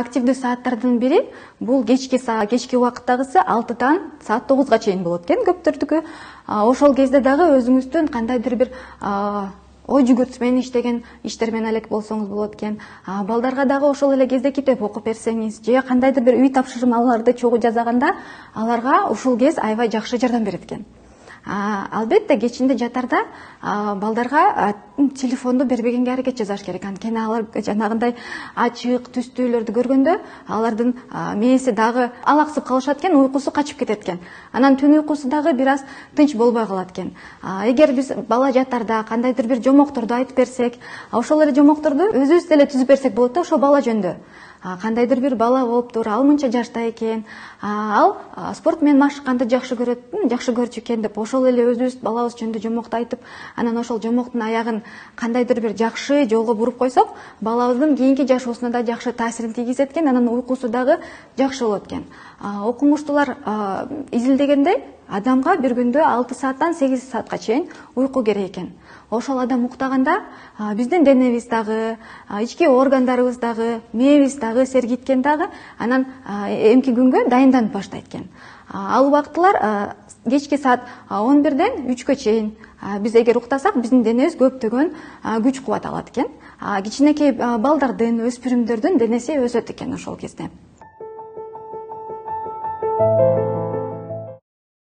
активдүү сааттардын бири бул кечки убакыттагысы 6-дан саат 9-га чейин болот экен көптөрдүкү. Ошол кезде дагы өзүңүздүн кандайдыр бир ой жүгүртүш менен иштеген иштер менен алек болсоңуз болот экен. Балдарга дагы ошол эле кезде китеп окуп берсеңиз же кандайдыр бир үй тапшырмаларды чогуу жасаганда аларга ушул кез аябай жакшы жардам берет экен. Албетте кечинде жатарда балдарга телефонду бербегенге аракет жасаш керек. Анткени алар жанагындай ачык түстүүлөрдү көргөндө алардын мээси дагы алаксып калышат экен, уйкусу качып кетет экен. Анан түн уйкусу дагы бир аз тынч болбой калат экен. Эгер биз бала жатарда кандайдыр бир жомокторду айтып берсек, ошол эле жомокторду өзүбүз деле түзүп берсек болот да, ошо бала жөнүндө. Кандайдыр бир бала болуптур, ал мынча жашта экен, ал спорт менен машыкканды жакшы көрчү экен деп ошол эле өзүбүз балабыз жөнүндө жомокту айтып, анан ошол жомоктун аягын кандайдыр бир жакшы жолго буруп койсок, балабыздын кийинки жашоосуна да жакшы таасирин тийгизет экен, анан уйкусу дагы жакшы болот экен. Окумуштуулар изилдегендей, адамга бир күндө 6 сааттан 8 саатка чейин уйку керек экен. Ошол адам уктаганда биздин денебиз дагы, ички органдарыбыз дагы, мээбиз дагы сергиткен дагы, анан эмки күнгө дайынданып баштайт экен. Ал убактылар кечки саат 11-ден 3-кө чейин биз эгер уктасак, биздин денебиз көптөгөн күч кубат алат экен. Кичинекей балдардын, өспүрүмдөрдүн денеси өсөт экен ошол кезде.